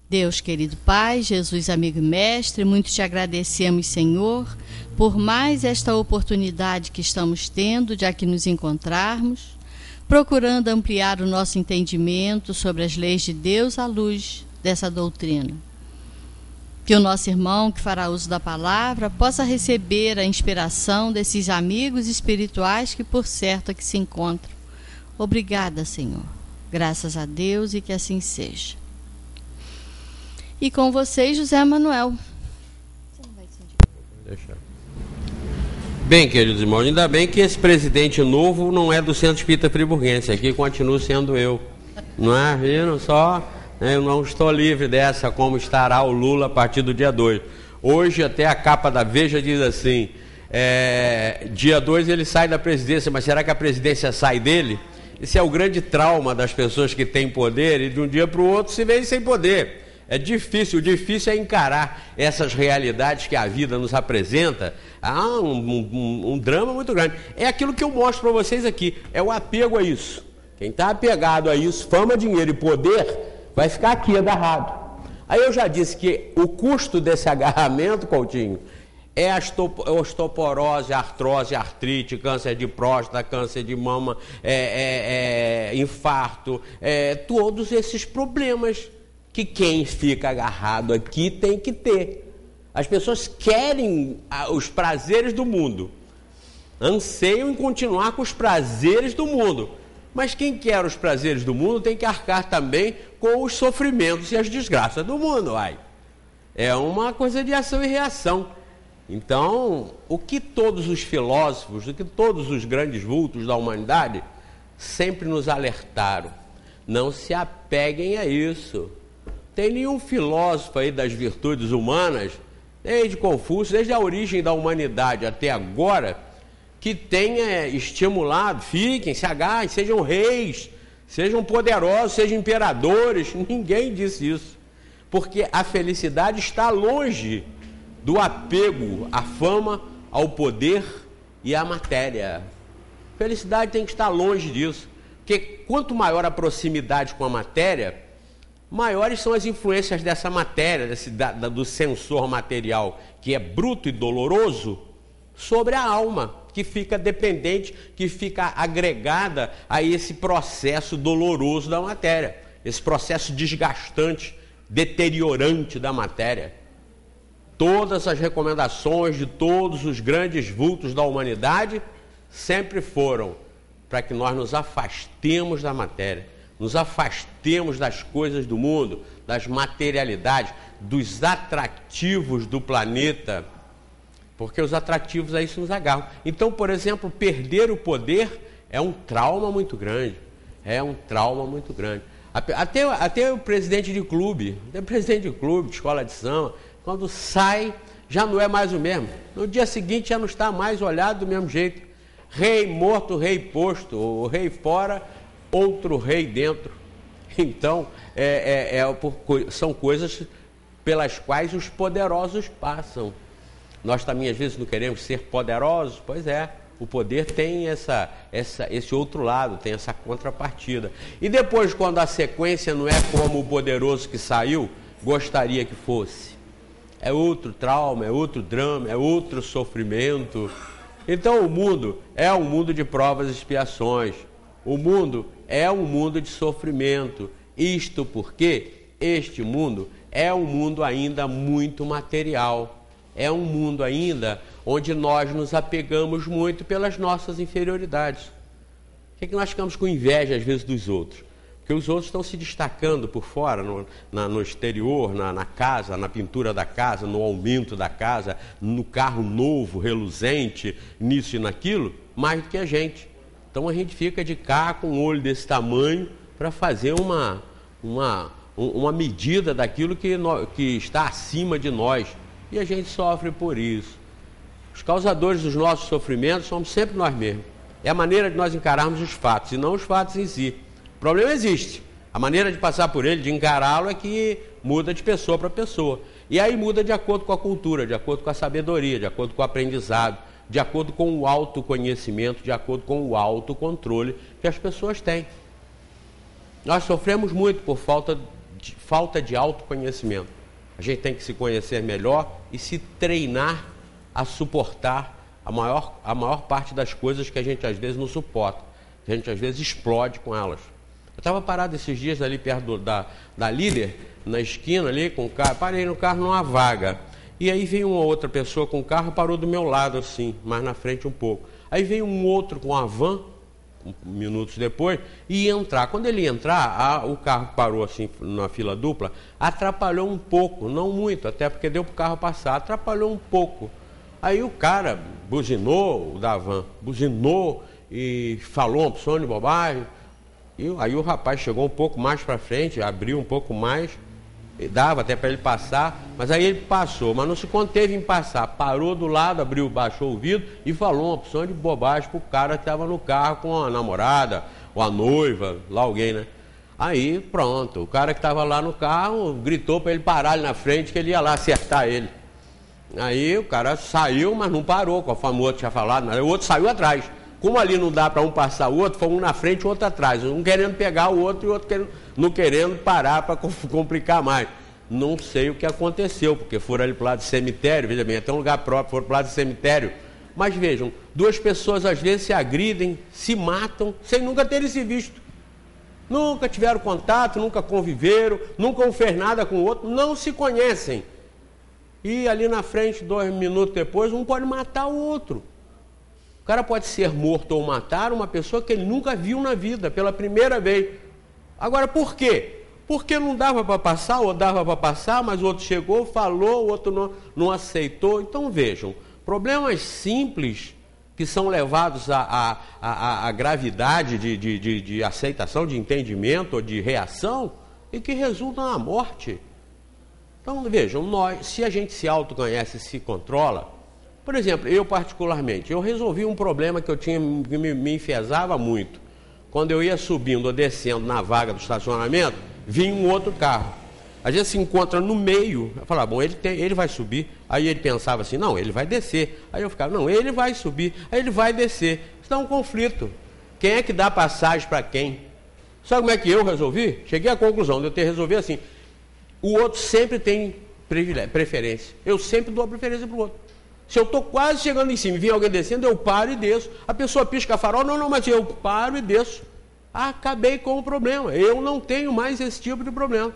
Deus, querido Pai, Jesus, amigo e mestre, muito te agradecemos, Senhor, por mais esta oportunidade que estamos tendo de aqui nos encontrarmos, procurando ampliar o nosso entendimento sobre as leis de Deus à luz dessa doutrina. Que o nosso irmão que fará uso da palavra possa receber a inspiração desses amigos espirituais que por certo aqui se encontram. Obrigada, Senhor. Graças a Deus e que assim seja. E com vocês, José Manuel. Bem, queridos irmãos, ainda bem que esse presidente novo não é do Centro Espírita Friburguense, aqui continuo sendo eu. Não é? Viram só? Eu não estou livre dessa, como estará o Lula a partir do dia 2. Hoje até a capa da Veja diz assim, dia 2 ele sai da presidência, mas será que a presidência sai dele? Esse é o grande trauma das pessoas que têm poder e de um dia para o outro se veem sem poder. É difícil, o difícil é encarar essas realidades que a vida nos apresenta. Há um drama muito grande. É aquilo que eu mostro para vocês aqui, é o apego a isso. Quem está apegado a isso, fama, dinheiro e poder, vai ficar aqui agarrado. Aí eu já disse que o custo desse agarramento, Coutinho, é a osteoporose, artrose, artrite, câncer de próstata, câncer de mama, infarto, todos esses problemas que quem fica agarrado aqui tem que ter. As pessoas querem os prazeres do mundo, anseiam em continuar com os prazeres do mundo, mas quem quer os prazeres do mundo tem que arcar também com os sofrimentos e as desgraças do mundo. É uma coisa de ação e reação. Então, o que todos os filósofos, o que todos os grandes vultos da humanidade sempre nos alertaram, não se apeguem a isso. Tem nenhum filósofo aí das virtudes humanas, desde Confúcio, desde a origem da humanidade até agora, que tenha estimulado, fiquem, se agarrem, sejam reis, sejam poderosos, sejam imperadores. Ninguém disse isso. Porque a felicidade está longe do apego à fama, ao poder e à matéria. Felicidade tem que estar longe disso. Porque quanto maior a proximidade com a matéria, maiores são as influências dessa matéria, do sensor material, que é bruto e doloroso, sobre a alma, que fica dependente, que fica agregada a esse processo doloroso da matéria, esse processo desgastante, deteriorante da matéria. Todas as recomendações de todos os grandes vultos da humanidade sempre foram para que nós nos afastemos da matéria, nos afastemos das coisas do mundo, das materialidades, dos atrativos do planeta, porque os atrativos a isso nos agarram. Então, por exemplo, perder o poder é um trauma muito grande. É um trauma muito grande. Até o presidente de clube, de escola de samba, quando sai, já não é mais o mesmo. No dia seguinte já não está mais olhado do mesmo jeito. Rei morto, rei posto, o rei fora, outro rei dentro. Então, são coisas pelas quais os poderosos passam. Nós também, às vezes, não queremos ser poderosos. Pois é, o poder tem esse outro lado, tem essa contrapartida. E depois, quando a sequência não é como o poderoso que saiu gostaria que fosse, é outro trauma, é outro drama, é outro sofrimento. Então, o mundo é um mundo de provas e expiações. O mundo é um mundo de sofrimento. Isto porque este mundo é um mundo ainda muito material. É um mundo ainda onde nós nos apegamos muito pelas nossas inferioridades. Por que é que nós ficamos com inveja, às vezes, dos outros? Porque os outros estão se destacando por fora, no exterior, na casa, na pintura da casa, no aumento da casa, no carro novo, reluzente, nisso e naquilo, mais do que a gente. Então a gente fica de cá com um olho desse tamanho para fazer uma medida daquilo que está acima de nós. E a gente sofre por isso. Os causadores dos nossos sofrimentos somos sempre nós mesmos. É a maneira de nós encararmos os fatos, e não os fatos em si. O problema existe. A maneira de passar por ele, de encará-lo, é que muda de pessoa para pessoa. E aí muda de acordo com a cultura, de acordo com a sabedoria, de acordo com o aprendizado, de acordo com o autoconhecimento, de acordo com o autocontrole que as pessoas têm. Nós sofremos muito por falta falta de autoconhecimento. A gente tem que se conhecer melhor e se treinar a suportar a maior parte das coisas que a gente às vezes não suporta. A gente às vezes explode com elas. Eu estava parado esses dias ali perto da Líder, na esquina ali com o carro, parei no carro numa vaga. E aí veio uma outra pessoa com o carro, parou do meu lado assim, mais na frente um pouco. Aí veio um outro com a van, minutos depois, e ia entrar. Quando ele ia entrar, o carro parou assim na fila dupla, atrapalhou um pouco, não muito, até porque deu para o carro passar, atrapalhou um pouco. Aí o cara buzinou, o da van, buzinou e falou uma opção de bobagem. E aí o rapaz chegou um pouco mais para frente, abriu um pouco mais, dava até para ele passar, mas aí ele passou, mas não se conteve em passar, parou do lado, abriu, baixou o vidro e falou uma opção de bobagem para o cara que estava no carro com a namorada, ou a noiva, lá alguém, né? Aí pronto, o cara que estava lá no carro gritou para ele parar ali na frente, que ele ia lá acertar ele. Aí o cara saiu, mas não parou, conforme o outro tinha falado, mas o outro saiu atrás. Como ali não dá para um passar o outro, foi um na frente e o outro atrás. Um querendo pegar o outro e o outro não querendo parar para complicar mais. Não sei o que aconteceu, porque foram ali para o lado do cemitério, veja bem, até um lugar próprio, foram para o lado do cemitério. Mas vejam, duas pessoas às vezes se agridem, se matam, sem nunca terem se visto. Nunca tiveram contato, nunca conviveram, nunca um fez nada com o outro, não se conhecem. E ali na frente, 2 minutos depois, um pode matar o outro. O cara pode ser morto ou matar uma pessoa que ele nunca viu na vida, pela primeira vez. Agora, por quê? Porque não dava para passar, ou dava para passar, mas o outro chegou, falou, o outro não aceitou. Então, vejam, problemas simples que são levados à gravidade de aceitação, de entendimento ou de reação, e que resultam na morte. Então, vejam, se a gente se autoconhece, se controla. Por exemplo, eu particularmente, eu resolvi um problema que eu tinha, que me enfesava muito. Quando eu ia subindo ou descendo na vaga do estacionamento, vinha um outro carro. Às vezes se encontra no meio, eu falava, bom, ele vai subir. Aí ele pensava assim, não, ele vai descer. Aí eu ficava, não, ele vai subir, aí ele vai descer. Isso dá um conflito. Quem é que dá passagem para quem? Sabe como é que eu resolvi? Cheguei à conclusão de eu ter resolvido assim, o outro sempre tem preferência. Eu sempre dou a preferência para o outro. Se eu estou quase chegando em cima e vir alguém descendo, eu paro e desço. A pessoa pisca a farol, não, mas eu paro e desço. Acabei com o problema. Eu não tenho mais esse tipo de problema.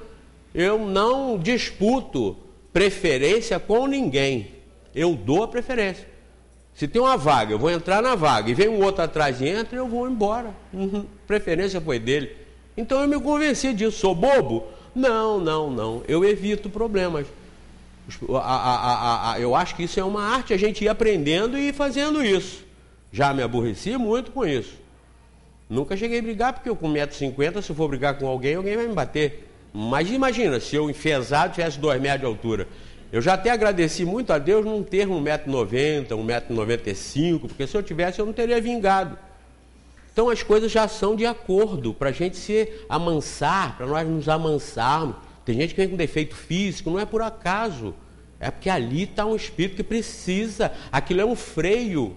Eu não disputo preferência com ninguém. Eu dou a preferência. Se tem uma vaga, eu vou entrar na vaga e vem um outro atrás e entra, eu vou embora. Preferência foi dele. Então eu me convenci disso. Sou bobo? Não. Eu evito problemas. Eu acho que isso é uma arte, a gente ir aprendendo e fazendo isso. Já me aborreci muito com isso. Nunca cheguei a brigar, porque eu com 1,50 m, se eu for brigar com alguém vai me bater. Mas imagina, se eu enfesado tivesse 2 metros de altura. Eu já até agradeci muito a Deus não ter 1,90 m, 1,95 m, porque se eu tivesse eu não teria vingado. Então as coisas já são de acordo, para a gente se amansar, para nós nos amansarmos. Tem gente que vem com defeito físico, não é por acaso. É porque ali está um espírito que precisa, aquilo é um freio.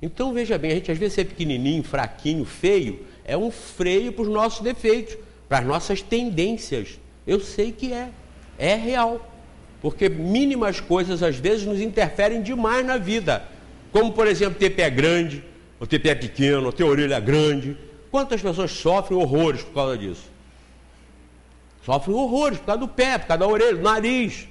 Então veja bem, a gente às vezes ser pequenininho, fraquinho, feio, é um freio para os nossos defeitos, para as nossas tendências. Eu sei que é real. Porque mínimas coisas às vezes nos interferem demais na vida. Como por exemplo ter pé grande, ou ter pé pequeno, ou ter orelha grande. Quantas pessoas sofrem horrores por causa disso? Sofrem horrores por causa do pé, por causa da orelha, do nariz.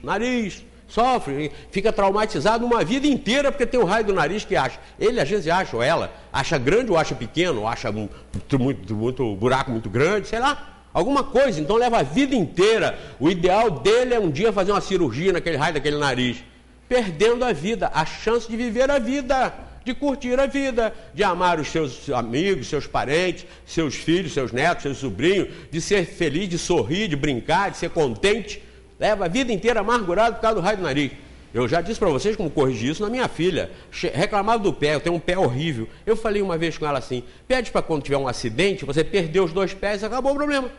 Sofre, fica traumatizado uma vida inteira porque tem o raio do nariz que acha. Ele às vezes acha, ou ela, acha grande ou acha pequeno, ou acha muito buraco muito grande, sei lá, alguma coisa. Então leva a vida inteira. O ideal dele é um dia fazer uma cirurgia naquele raio daquele nariz. Perdendo a vida, a chance de viver a vida, de curtir a vida, de amar os seus amigos, seus parentes, seus filhos, seus netos, seus sobrinhos, de ser feliz, de sorrir, de brincar, de ser contente. Leva a vida inteira amargurado por causa do raio do nariz. Eu já disse para vocês como corrigir isso na minha filha. Reclamava do pé, eu tenho um pé horrível. Eu falei uma vez com ela assim, pede para quando tiver um acidente, você perder os 2 pés, acabou o problema.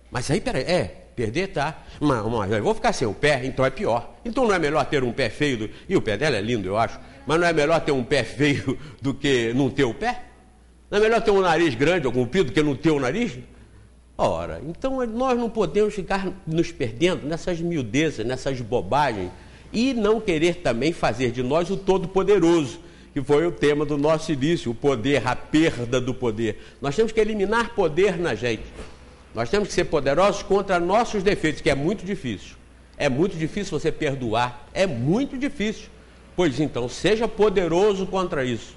Mas aí, peraí, perder tá. Mas eu vou ficar sem o pé, então é pior. Então não é melhor ter um pé feio, e o pé dela é lindo, eu acho, mas não é melhor ter um pé feio do que não ter o pé? Não é melhor ter um nariz grande ou comprido do que não ter o nariz? Ora, então nós não podemos ficar nos perdendo nessas miudezas, nessas bobagens, e não querer também fazer de nós o Todo-Poderoso, que foi o tema do nosso início, o poder, a perda do poder. Nós temos que eliminar poder na gente. Nós temos que ser poderosos contra nossos defeitos, que é muito difícil. É muito difícil você perdoar, é muito difícil. Pois então, seja poderoso contra isso.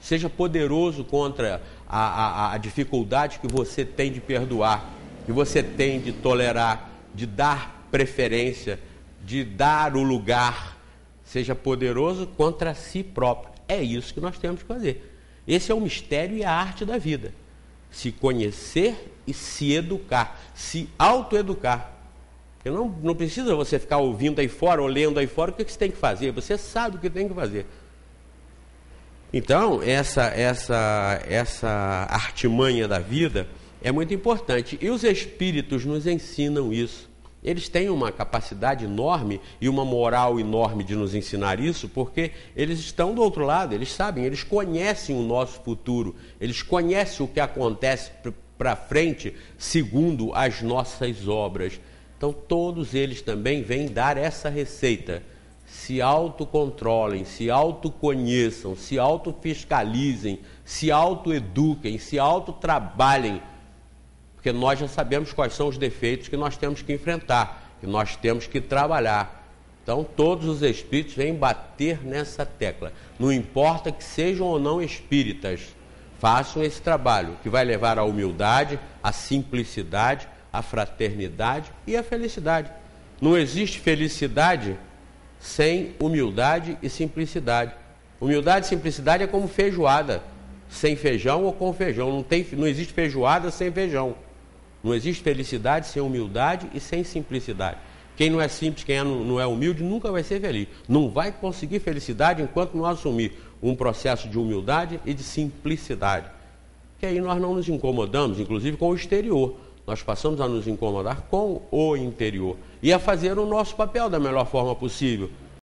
Seja poderoso contra a dificuldade que você tem de perdoar, que você tem de tolerar, de dar preferência, de dar o lugar. Seja poderoso contra si próprio. É isso que nós temos que fazer. Esse é o mistério e a arte da vida. Se conhecer e se educar, se autoeducar. Porque não precisa você ficar ouvindo aí fora, ou lendo aí fora o que você tem que fazer. Você sabe o que tem que fazer. Então, essa artimanha da vida é muito importante. E os espíritos nos ensinam isso. Eles têm uma capacidade enorme e uma moral enorme de nos ensinar isso, porque eles estão do outro lado, eles sabem, eles conhecem o nosso futuro, eles conhecem o que acontece para frente segundo as nossas obras. Então, todos eles também vêm dar essa receita. Se autocontrolem, se autoconheçam, se autofiscalizem, se autoeduquem, se autotrabalhem, porque nós já sabemos quais são os defeitos que nós temos que enfrentar, que nós temos que trabalhar. Então, todos os espíritos vêm bater nessa tecla. Não importa que sejam ou não espíritas, façam esse trabalho, que vai levar à humildade, à simplicidade, à fraternidade e à felicidade. Não existe felicidade sem humildade e simplicidade. Humildade e simplicidade é como feijoada, sem feijão ou com feijão. Não existe feijoada sem feijão. Não existe felicidade sem humildade e sem simplicidade. Quem não é simples, quem não é humilde, nunca vai ser feliz. Não vai conseguir felicidade enquanto não assumir um processo de humildade e de simplicidade. Que aí nós não nos incomodamos, inclusive com o exterior. Nós passamos a nos incomodar com o interior e a fazer o nosso papel da melhor forma possível.